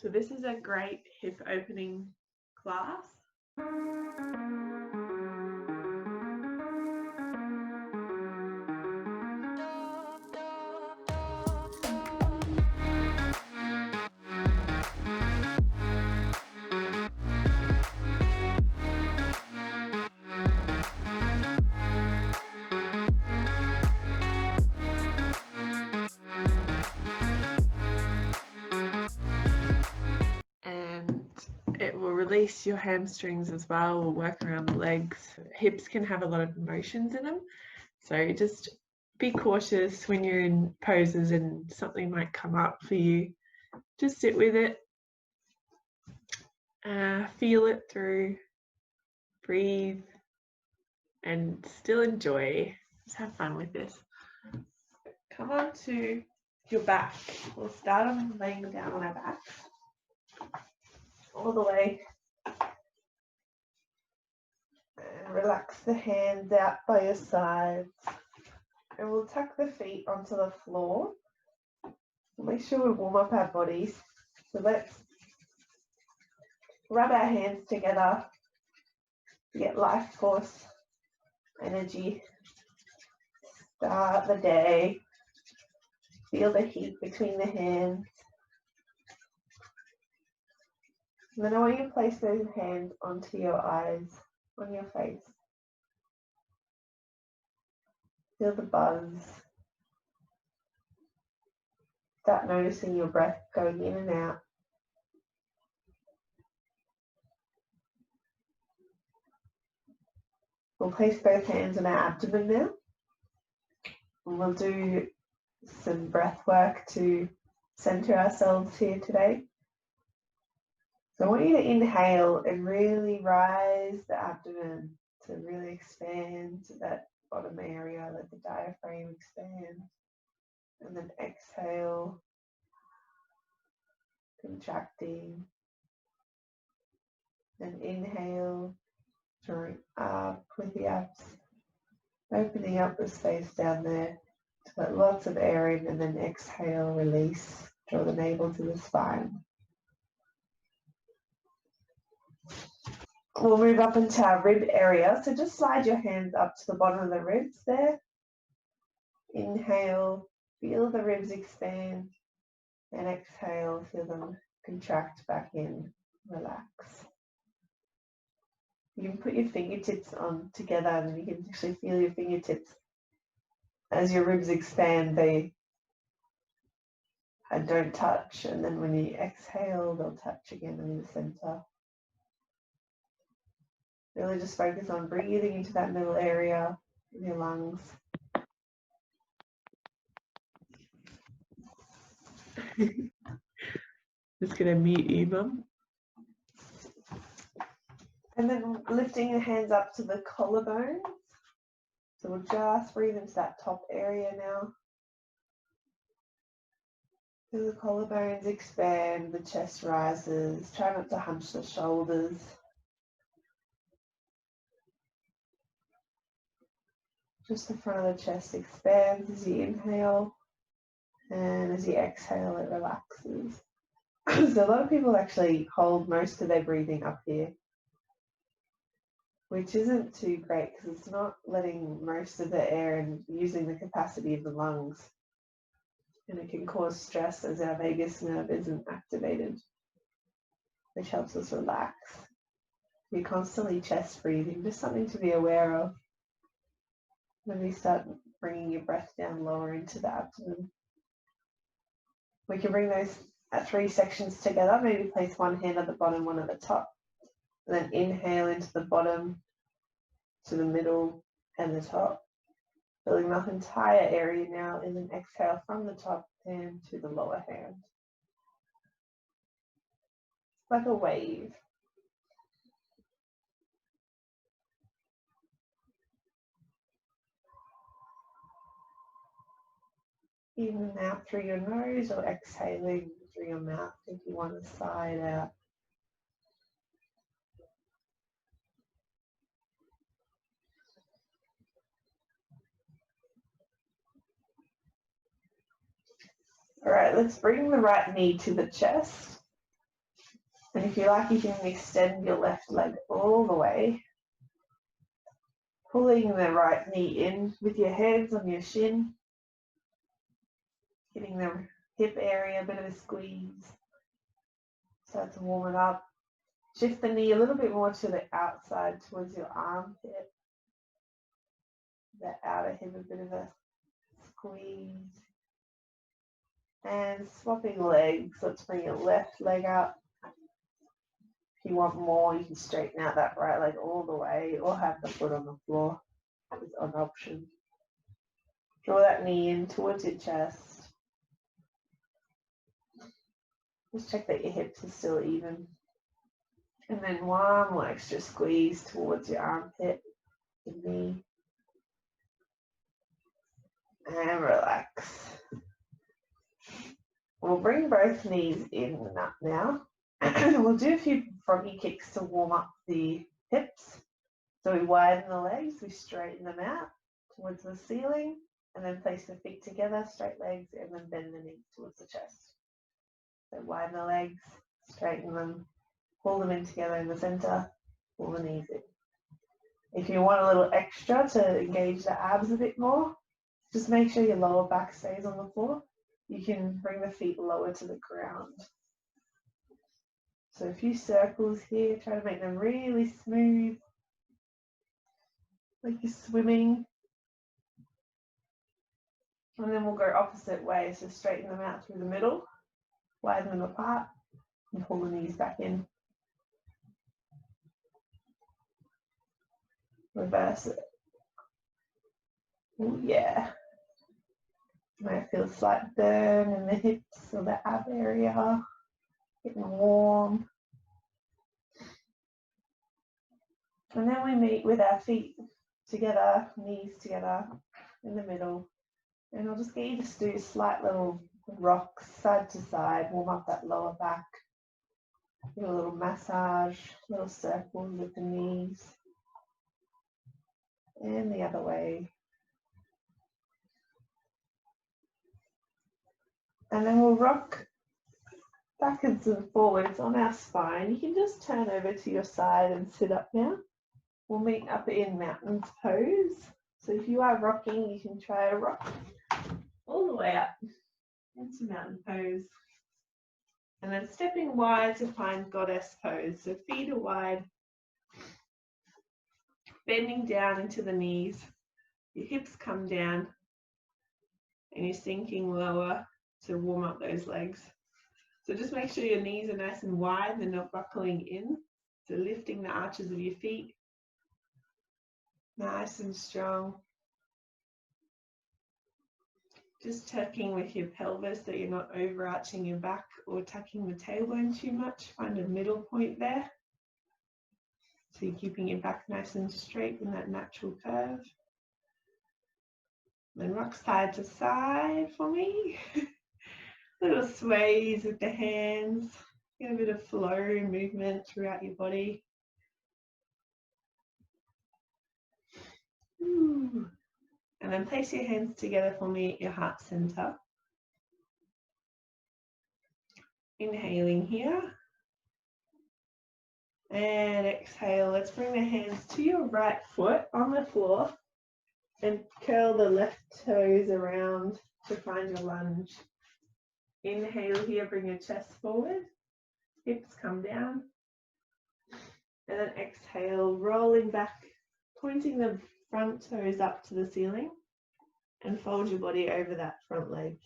So this is a great hip opening class. And it will release your hamstrings as well. We'll work around the legs. Hips can have a lot of emotions in them. So just be cautious when you're in poses and something might come up for you. Just sit with it. Feel it through. Breathe. And still enjoy. Just have fun with this. Come on to your back. We'll start on laying down on our back. All the way. And relax the hands out by your sides. And we'll tuck the feet onto the floor. Make sure we warm up our bodies. So let's rub our hands together to get life force, energy. Start the day. Feel the heat between the hands. And then I want you to place those hands onto your eyes, on your face. Feel the buzz. Start noticing your breath going in and out. We'll place both hands on our abdomen now. And we'll do some breath work to center ourselves here today. So I want you to inhale and really rise the abdomen to really expand that bottom area, let the diaphragm expand. And then exhale, contracting. And inhale, drawing up with the abs, opening up the space down there to let lots of air in, and then exhale, release, draw the navel to the spine. We'll move up into our rib area. So just slide your hands up to the bottom of the ribs there. Inhale, feel the ribs expand. And exhale, feel them contract back in, relax. You can put your fingertips on together and you can actually feel your fingertips as your ribs expand. They don't touch, and then when you exhale, they'll touch again in the center. Really just focus on breathing into that middle area in your lungs. Just going to mute you, Mum. And then lifting the hands up to the collarbones. So we'll just breathe into that top area now. Feel the collarbones expand, the chest rises. Try not to hunch the shoulders. Just the front of the chest expands as you inhale, and as you exhale, it relaxes. So a lot of people actually hold most of their breathing up here, which isn't too great because it's not letting most of the air and using the capacity of the lungs. And it can cause stress as our vagus nerve isn't activated, which helps us relax. You're constantly chest breathing, just something to be aware of. When we start bringing your breath down lower into the abdomen. We can bring those 3 sections together, maybe place one hand at the bottom, one at the top, and then inhale into the bottom, to the middle, and the top. Filling that entire area now, and then exhale from the top hand to the lower hand. Like a wave. In and out through your nose or exhaling through your mouth if you want to sigh it out. All right, let's bring the right knee to the chest. And if you like, you can extend your left leg all the way, pulling the right knee in with your hands on your shin, getting the hip area a bit of a squeeze. Start to warm it up. Shift the knee a little bit more to the outside towards your armpit. The outer hip, a bit of a squeeze. And swapping legs. Let's bring your left leg up. If you want more, you can straighten out that right leg all the way or have the foot on the floor. That is an option. Draw that knee in towards your chest. Just check that your hips are still even. And then one more extra squeeze towards your armpit, your knee. And relax. We'll bring both knees in and up now. We'll do a few froggy kicks to warm up the hips. So we widen the legs, we straighten them out towards the ceiling, and then place the feet together, straight legs, and then bend the knees towards the chest. So widen the legs, straighten them, pull them in together in the center, pull the knees in. If you want a little extra to engage the abs a bit more, just make sure your lower back stays on the floor. You can bring the feet lower to the ground. So a few circles here, try to make them really smooth, like you're swimming. And then we'll go opposite way, so straighten them out through the middle, widen them apart, and pull the knees back in. Reverse it. Ooh, yeah. Might feel a slight burn in the hips or the ab area, getting warm. And then we meet with our feet together, knees together in the middle. And I'll just get you to do slight little rocks side to side, warm up that lower back. Do a little massage, little circles with the knees. And the other way. And then we'll rock backwards and forwards on our spine. You can just turn over to your side and sit up now. We'll meet up in mountain pose. So if you are rocking, you can try to rock all the way up into mountain pose. And then stepping wide to find goddess pose. So feet are wide, bending down into the knees. Your hips come down and you're sinking lower to warm up those legs. So just make sure your knees are nice and wide, they're not buckling in. So lifting the arches of your feet, nice and strong. Just tucking with your pelvis so you're not overarching your back or tucking the tailbone too much. Find a middle point there. So you're keeping your back nice and straight in that natural curve. Then rock side to side for me. Little sways with the hands. Get a bit of flow movement throughout your body. Ooh. And then place your hands together for me at your heart center. Inhaling here. And exhale. Let's bring the hands to your right foot on the floor and curl the left toes around to find your lunge. Inhale here, bring your chest forward, hips come down. And then exhale, rolling back, pointing the front toes up to the ceiling and fold your body over that front leg.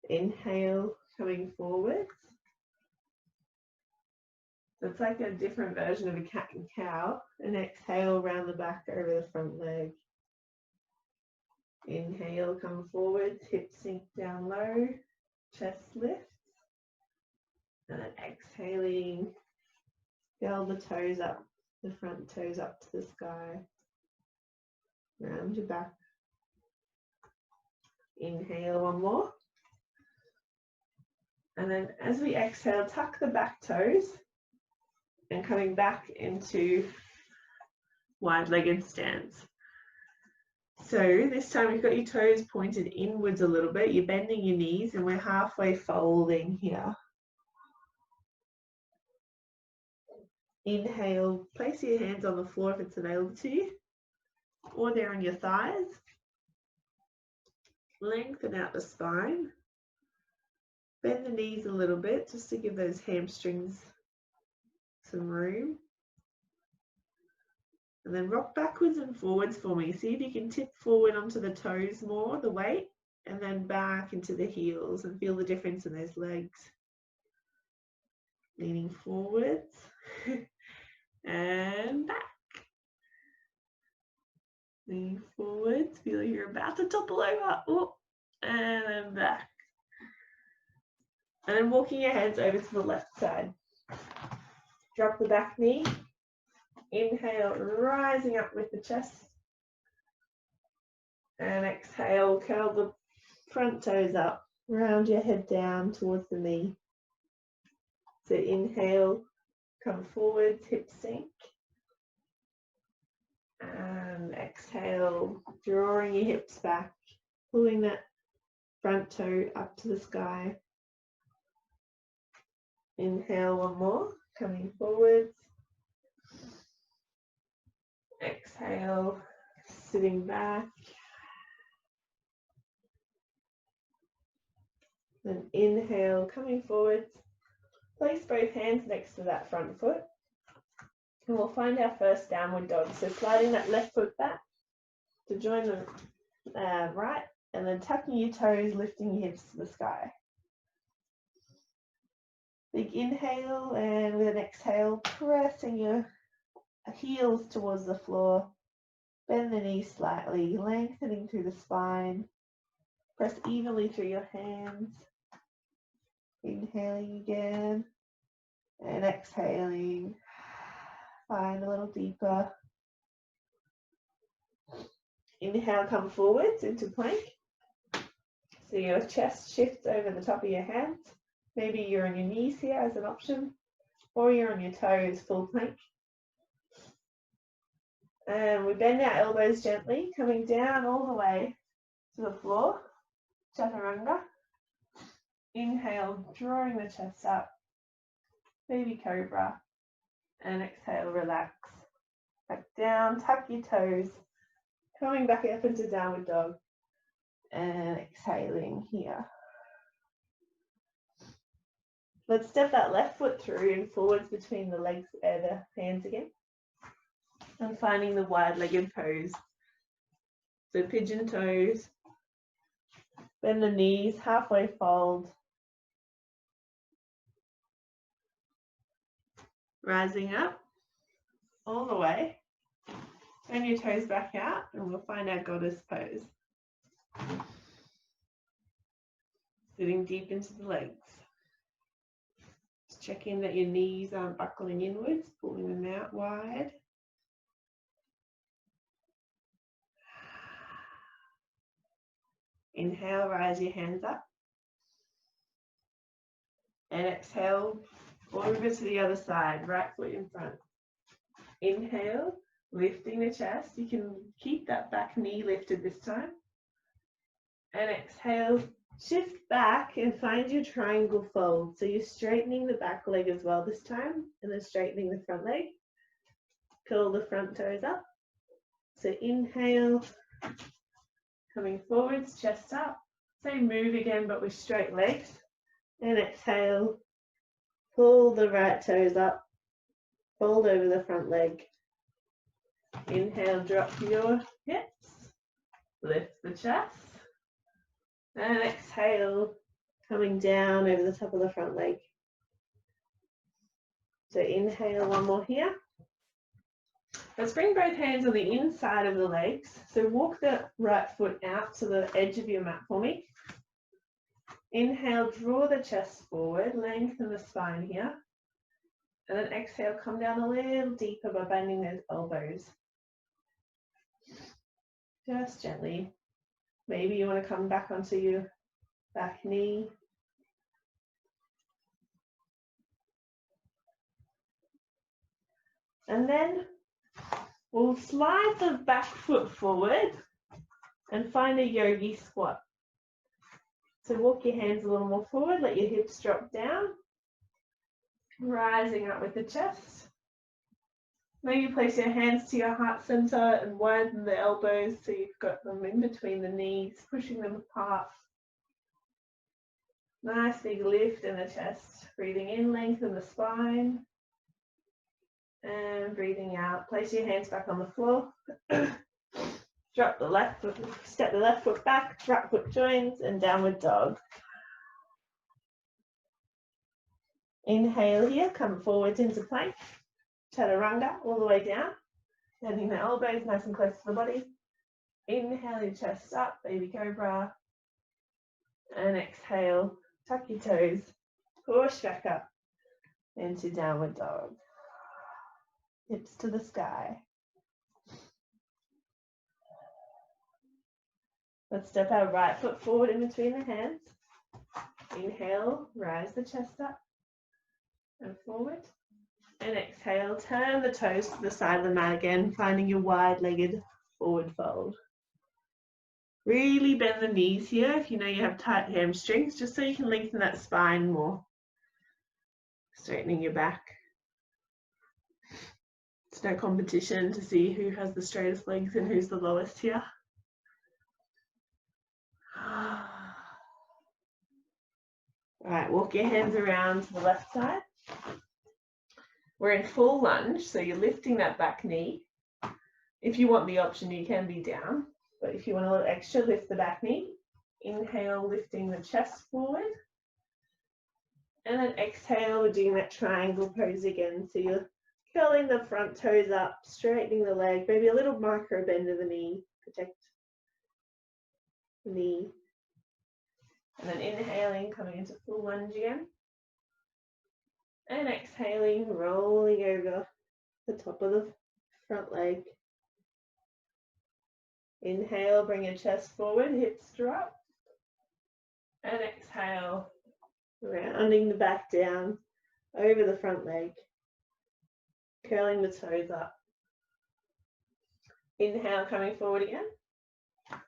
Inhale, coming forwards. So it's like a different version of a cat and cow. And exhale, round the back over the front leg. Inhale, come forwards, hips sink down low, chest lifts. And then exhaling, curl the toes up, the front toes up to the sky. Round your back. Inhale, one more. And then as we exhale, tuck the back toes and coming back into wide-legged stance. So this time you've got your toes pointed inwards a little bit, you're bending your knees and we're halfway folding here. Inhale, place your hands on the floor if it's available to you, or they're on your thighs. Lengthen out the spine. Bend the knees a little bit just to give those hamstrings some room. And then rock backwards and forwards for me. See if you can tip forward onto the toes more, the weight, and then back into the heels and feel the difference in those legs. Leaning forwards and back. Leaning forwards, feel like you're about to topple over. Oh, and then back. And then walking your hands over to the left side. Drop the back knee. Inhale, rising up with the chest. And exhale, curl the front toes up. Round your head down towards the knee. So inhale, come forwards, hips sink. And exhale, drawing your hips back, pulling that front toe up to the sky. Inhale, one more, coming forwards. Exhale, sitting back. Then inhale, coming forwards. Place both hands next to that front foot. And we'll find our first downward dog. So sliding that left foot back to join the right, and then tucking your toes, lifting your hips to the sky. Big inhale, and with an exhale, pressing your heels towards the floor. Bend the knees slightly, lengthening through the spine. Press evenly through your hands. Inhaling again, and exhaling. Find a little deeper. Inhale, come forwards into plank. So your chest shifts over the top of your hands. Maybe you're on your knees here as an option, or you're on your toes, full plank. And we bend our elbows gently, coming down all the way to the floor, chaturanga. Inhale, drawing the chest up, baby cobra. And exhale, relax. Back down, tuck your toes, coming back up into downward dog. And exhaling here. Let's step that left foot through and forwards between the legs and the hands again. And finding the wide-legged pose. So pigeon toes. Bend the knees, halfway fold. Rising up all the way. Turn your toes back out and we'll find our goddess pose. Sitting deep into the legs. Just checking that your knees aren't buckling inwards, pulling them out wide. Inhale, rise your hands up. And exhale, over to the other side, right foot in front. Inhale, lifting the chest. You can keep that back knee lifted this time. And exhale, shift back and find your triangle fold. So you're straightening the back leg as well this time, and then straightening the front leg. Curl the front toes up. So inhale, coming forwards, chest up. Same move again, but with straight legs. And exhale, pull the right toes up, fold over the front leg. Inhale, drop your hips, lift the chest. And exhale, coming down over the top of the front leg. So inhale, one more here. Let's bring both hands on the inside of the legs. So walk the right foot out to the edge of your mat for me. Inhale, draw the chest forward, lengthen the spine here. And then exhale, come down a little deeper by bending those elbows. Just gently. Maybe you want to come back onto your back knee. And then we'll slide the back foot forward and find a yogi squat. So walk your hands a little more forward, let your hips drop down, rising up with the chest. Maybe place your hands to your heart center and widen the elbows so you've got them in between the knees, pushing them apart. Nice big lift in the chest. Breathing in, lengthen the spine. And breathing out. Place your hands back on the floor. Drop the left foot, step the left foot back, right foot joins, and downward dog. Inhale here, come forwards into plank. Chaturanga, all the way down. Bending the elbows nice and close to the body. Inhale your chest up, baby cobra. And exhale, tuck your toes, push back up into downward dog. Hips to the sky. Let's step our right foot forward in between the hands. Inhale, rise the chest up and forward. And exhale, turn the toes to the side of the mat again, finding your wide-legged forward fold. Really bend the knees here if you know you have tight hamstrings, just so you can lengthen that spine more. Straightening your back. It's no competition to see who has the straightest legs and who's the lowest here. All right, walk your hands around to the left side. We're in full lunge, so you're lifting that back knee. If you want the option, you can be down, but if you want a little extra, lift the back knee. Inhale, lifting the chest forward. And then exhale, we're doing that triangle pose again. So you're curling the front toes up, straightening the leg, maybe a little micro bend of the knee, protect the knee. And then inhaling, coming into full lunge again. And exhaling, rolling over the top of the front leg. Inhale, bring your chest forward, hips drop. And exhale, rounding the back down over the front leg. Curling the toes up. Inhale, coming forward again.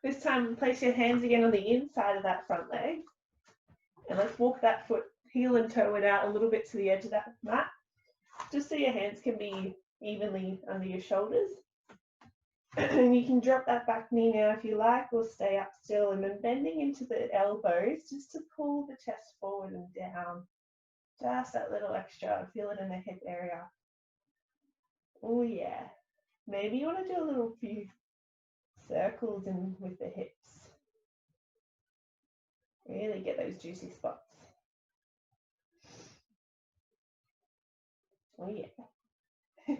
This time, place your hands again on the inside of that front leg. And let's walk that foot, heel and toe it out a little bit to the edge of that mat, just so your hands can be evenly under your shoulders. And you can drop that back knee now if you like, or stay up still, and then bending into the elbows just to pull the chest forward and down. Just that little extra, feel it in the hip area. Oh yeah. Maybe you want to do a little few circles in with the hips. Really get those juicy spots. Oh yeah.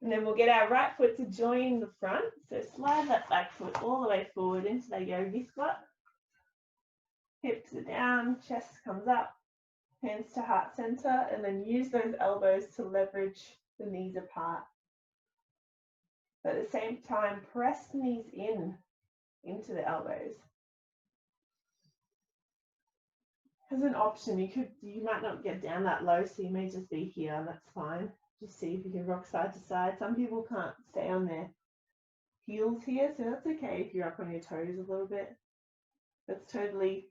And then we'll get our right foot to join the front. So slide that back foot all the way forward into that yogi squat. Hips are down, chest comes up, hands to heart center, and then use those elbows to leverage the knees apart. But at the same time, press the knees into the elbows. As an option, you might not get down that low, so you may just be here, that's fine. Just see if you can rock side to side. Some people can't stay on their heels here, so that's okay if you're up on your toes a little bit. That's totally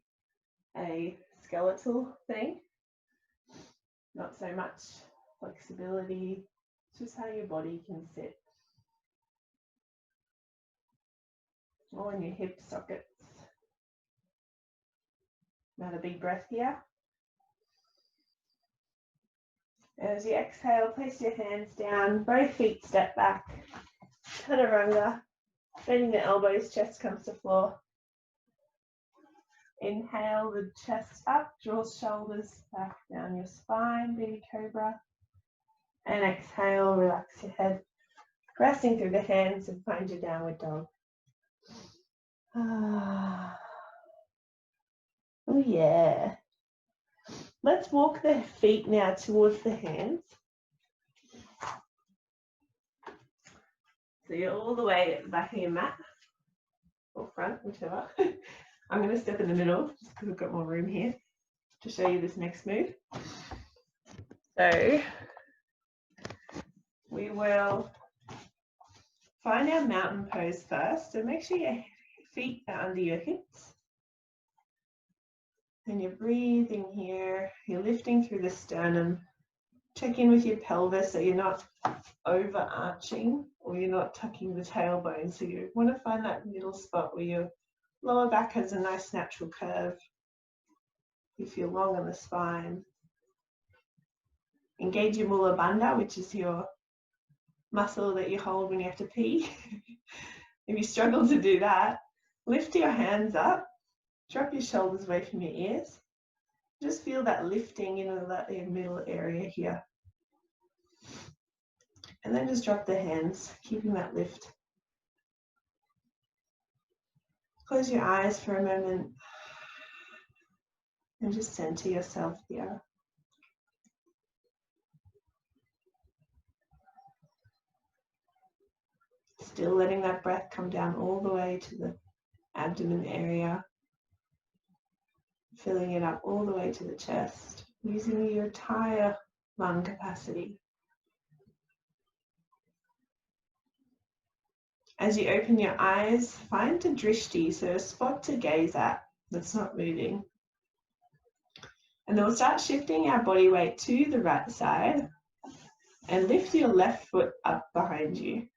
a skeletal thing. Not so much flexibility, it's just how your body can sit. All in your hip sockets. Another big breath here. As you exhale, place your hands down, both feet step back. Chaturanga, bending the elbows, chest comes to floor. Inhale, the chest up, draw shoulders back down your spine, baby cobra. And exhale, relax your head, pressing through the hands and find your downward dog. Oh yeah. Let's walk the feet now towards the hands. So you're all the way at the back of your mat, or front, whichever. I'm going to step in the middle, just because I've got more room here to show you this next move. So we will Find our mountain pose first. So make sure your feet are under your hips. And you're breathing here. You're lifting through the sternum. Check in with your pelvis so you're not overarching or you're not tucking the tailbone. So you want to find that middle spot where your lower back has a nice natural curve. You feel long on the spine. Engage your mula bandha, which is your muscle that you hold when you have to pee. If you struggle to do that, lift your hands up, drop your shoulders away from your ears. Just feel that lifting in the middle area here. And then just drop the hands, keeping that lift. Close your eyes for a moment and just center yourself here. Still letting that breath come down all the way to the abdomen area. Filling it up all the way to the chest, using your entire lung capacity. As you open your eyes, find a drishti, so a spot to gaze at that's not moving. And then we'll start shifting our body weight to the right side and lift your left foot up behind you.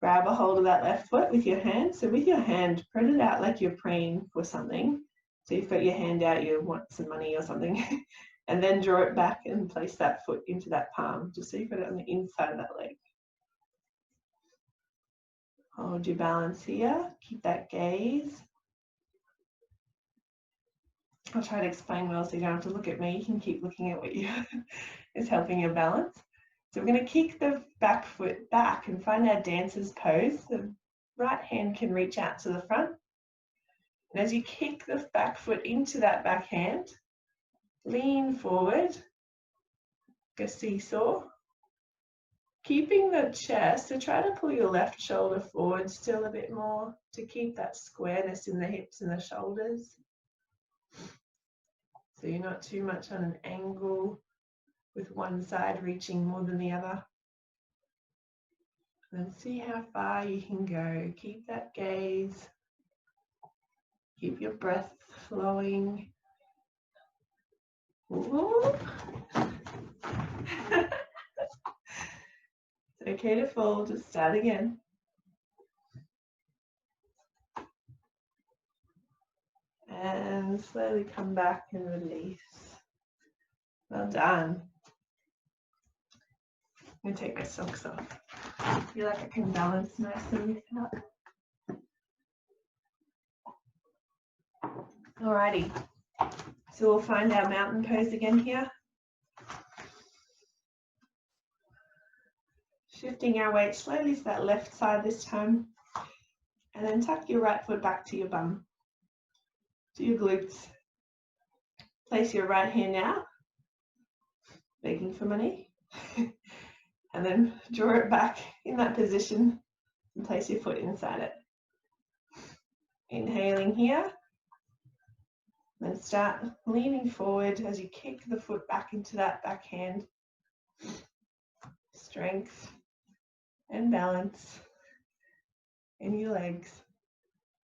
Grab a hold of that left foot with your hand. So with your hand, spread it out like you're praying for something. So you've got your hand out, you want some money or something. And then draw it back and place that foot into that palm, just so you've got it on the inside of that leg. Hold your balance here. Keep that gaze. I'll try to explain well so you don't have to look at me. You can keep looking at what is helping your balance. So we're going to kick the back foot back and find our dancer's pose. The right hand can reach out to the front. And as you kick the back foot into that back hand, lean forward, like a seesaw. Keeping the chest, so try to pull your left shoulder forward still a bit more to keep that squareness in the hips and the shoulders. So you're not too much on an angle with one side reaching more than the other. And see how far you can go. Keep that gaze. Keep your breath flowing. Ooh. It's okay to fall, just start again. And slowly come back and release. Well done. I'm going to take my socks off. I feel like I can balance nicely without. Alrighty, so we'll find our mountain pose again here. Shifting our weight slowly to that left side this time. And then tuck your right foot back to your bum, to your glutes. Place your right hand out, begging for money. And then draw it back in that position and place your foot inside it. Inhaling here. Then start leaning forward as you kick the foot back into that back hand. Strength and balance in your legs.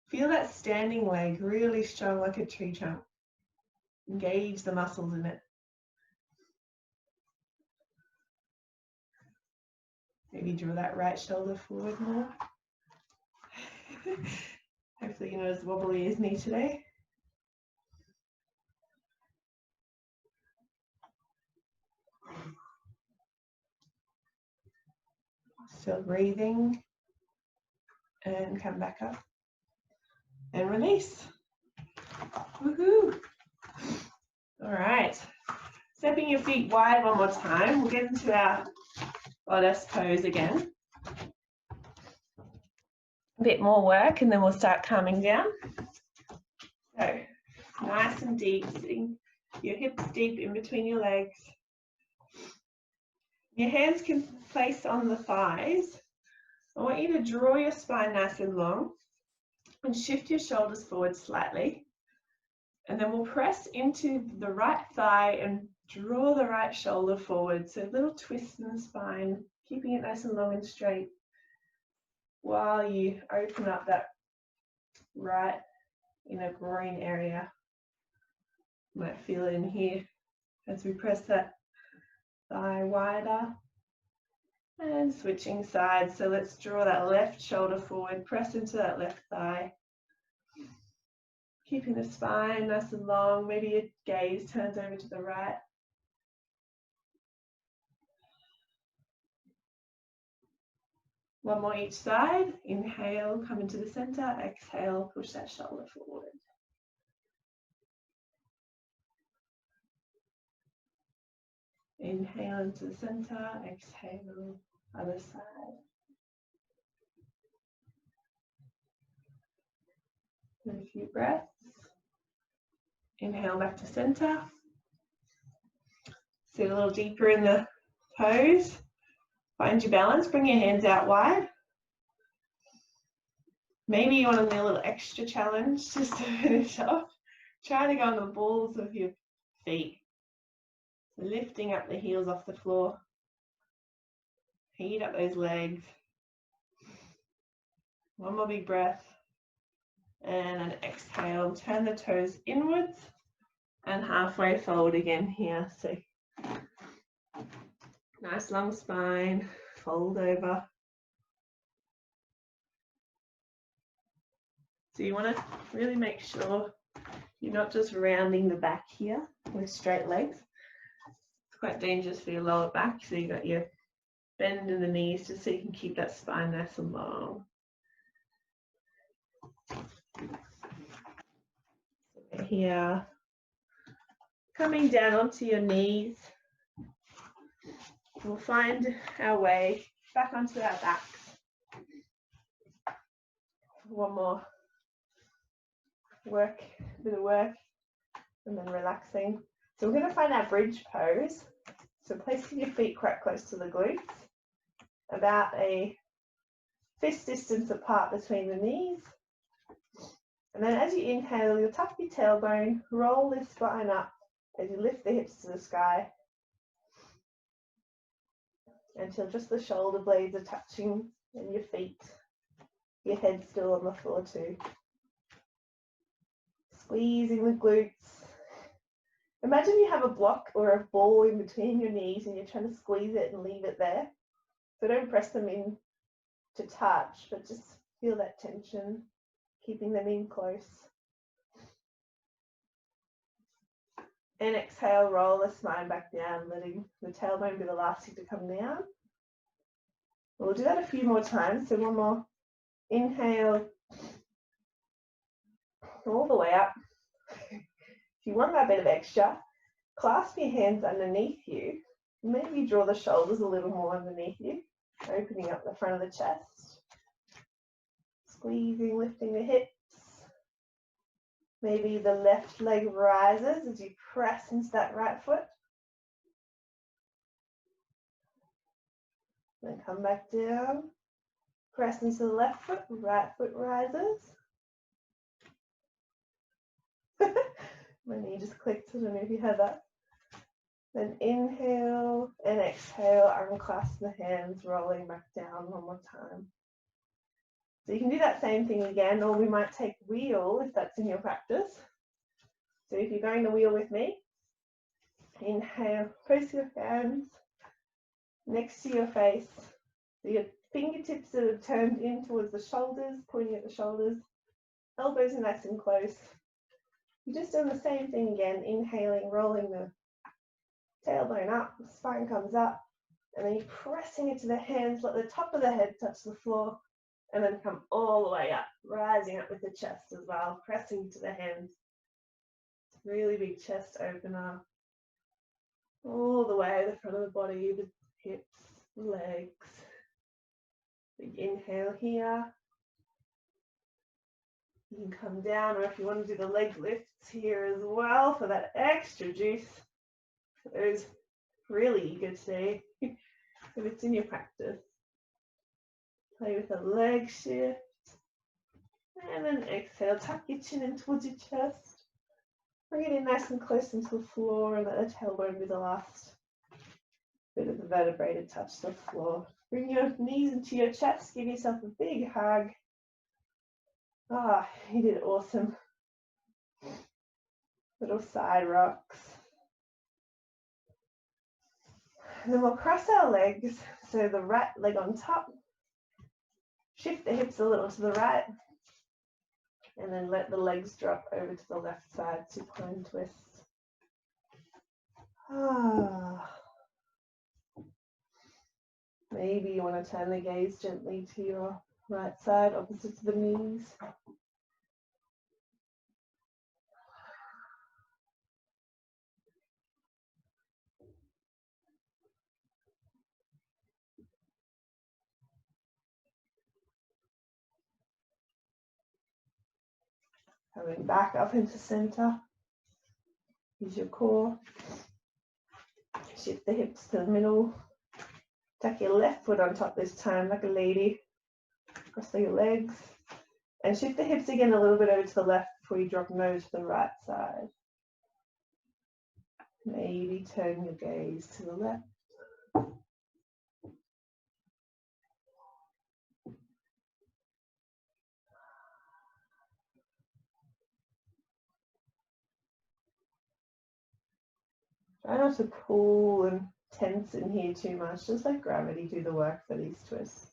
Feel that standing leg really strong like a tree trunk. Engage the muscles in it. Maybe draw that right shoulder forward more. Hopefully you're not as wobbly as me today. Still breathing. And come back up. And release. Woohoo! All right. Stepping your feet wide one more time. We'll get into our goddess pose again. A bit more work and then we'll start calming down. So, nice and deep, sitting your hips deep in between your legs. Your hands can place on the thighs. I want you to draw your spine nice and long and shift your shoulders forward slightly. And then we'll press into the right thigh and draw the right shoulder forward. So a little twist in the spine, keeping it nice and long and straight. while you open up that right inner groin area. You might feel it in here as we press that thigh wider. And switching sides, so let's draw that left shoulder forward, press into that left thigh. Keeping the spine nice and long, maybe your gaze turns over to the right. One more each side. Inhale, come into the center. Exhale, push that shoulder forward. Inhale into the center. Exhale, other side. And a few breaths. Inhale back to center. Sit a little deeper in the pose. Find your balance. Bring your hands out wide. Maybe you want to do a little extra challenge just to finish off. Try to go on the balls of your feet. So lifting up the heels off the floor. Heat up those legs. One more big breath. And an exhale. Turn the toes inwards and halfway fold again here. So nice long spine. Fold over. So you want to really make sure you're not just rounding the back here with straight legs. It's quite dangerous for your lower back. So you got your bend in the knees just so you can keep that spine nice and long. Here, coming down onto your knees, we'll find our way back onto our backs. One more bit of work, and then relaxing. So we're going to find our bridge pose. So placing your feet quite close to the glutes, about a fist distance apart between the knees. And then as you inhale, you'll tuck your tailbone, roll this spine up as you lift the hips to the sky until just the shoulder blades are touching and your feet, your head still on the floor too. Squeezing the glutes. Imagine you have a block or a ball in between your knees and you're trying to squeeze it and leave it there. So don't press them in to touch, but just feel that tension. Keeping them in close. And exhale, roll the spine back down, letting the tailbone be the last thing to come down. We'll do that a few more times. So one more. Inhale. All the way up. If you want that bit of extra, clasp your hands underneath you. Maybe draw the shoulders a little more underneath you, opening up the front of the chest. Squeezing, lifting the hips. Maybe the left leg rises as you press into that right foot. Then come back down. Press into the left foot, right foot rises. My knee just clicked, I don't know if you heard that. Then inhale and exhale, unclasp the hands, rolling back down one more time. So you can do that same thing again, or we might take wheel if that's in your practice. So if you're going to wheel with me, inhale, place your hands next to your face. So your fingertips that are turned in towards the shoulders, pointing at the shoulders. Elbows are nice and close. You're just doing the same thing again, inhaling, rolling the tailbone up, the spine comes up, and then you're pressing into the hands, let the top of the head touch the floor. And then come all the way up, rising up with the chest as well, pressing to the hands. Really big chest opener. All the way to the front of the body, the hips, the legs. Big inhale here. You can come down, or if you want to do the leg lifts here as well for that extra juice. For those really eager today, if it's in your practice. Play with a leg shift. And then exhale, tuck your chin in towards your chest. Bring it in nice and close into the floor and let the tailbone be the last bit of the vertebrae to touch the floor. Bring your knees into your chest, give yourself a big hug. Ah, you did awesome. Little side rocks. And then we'll cross our legs, so the right leg on top. Shift the hips a little to the right, and then let the legs drop over to the left side, supine twist. Ah. Maybe you want to turn the gaze gently to your right side, opposite to the knees. Coming back up into center. Use your core. Shift the hips to the middle. Tuck your left foot on top this time, like a lady. Cross your legs. And shift the hips again a little bit over to the left before you drop nose to the right side. Maybe turn your gaze to the left. Try not to pull and tense in here too much. Just let gravity do the work for these twists.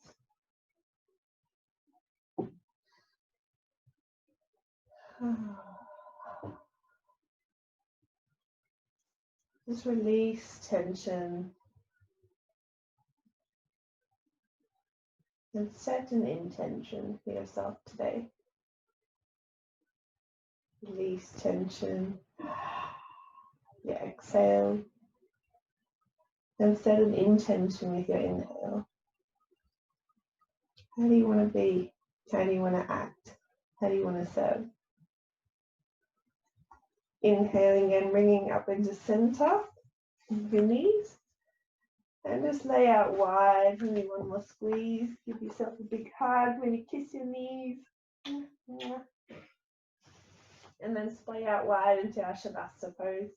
Just release tension and set an intention for yourself today. Release tension. Yeah, exhale. And set an intention with your inhale. How do you want to be? How do you want to act? How do you want to serve? Inhaling and bringing up into center of your knees. And just lay out wide. Maybe one more squeeze. Give yourself a big hug. Maybe kiss your knees. And then splay out wide into our Shavasana pose.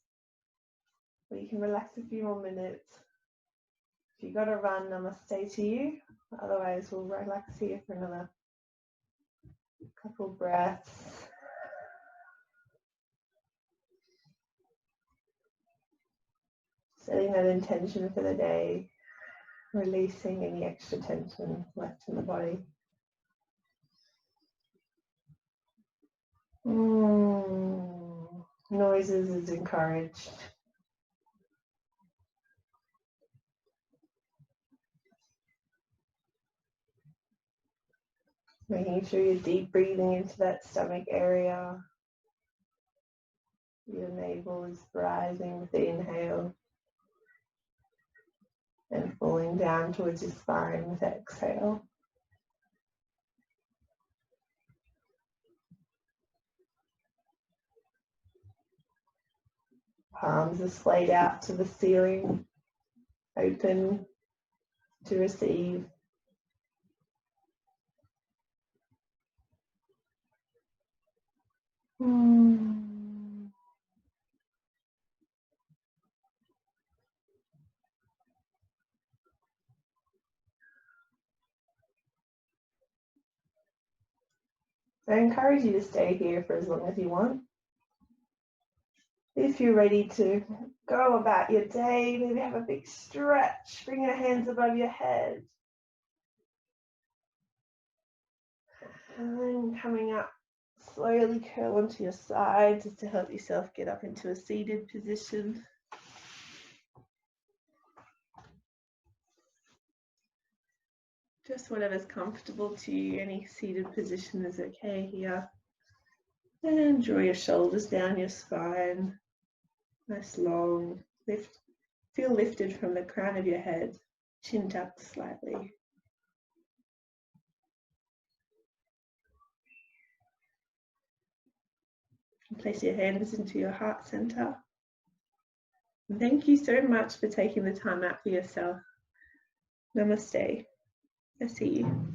Or you can relax a few more minutes. If you've got to run, namaste to you. Otherwise, we'll relax here for another couple breaths. Setting that intention for the day, releasing any extra tension left in the body. Noises is encouraged. Making sure you're deep breathing into that stomach area. Your navel is rising with the inhale and falling down towards your spine with exhale. Palms are splayed out to the ceiling, open to receive. I encourage you to stay here for as long as you want. If you're ready to go about your day, maybe have a big stretch, bring your hands above your head. And then coming up, slowly curl onto your side just to help yourself get up into a seated position. Just whatever's comfortable to you, any seated position is okay here. And draw your shoulders down your spine. Nice long lift. Feel lifted from the crown of your head, chin tucked slightly. And place your hands into your heart center. And thank you so much for taking the time out for yourself. Namaste. I see you.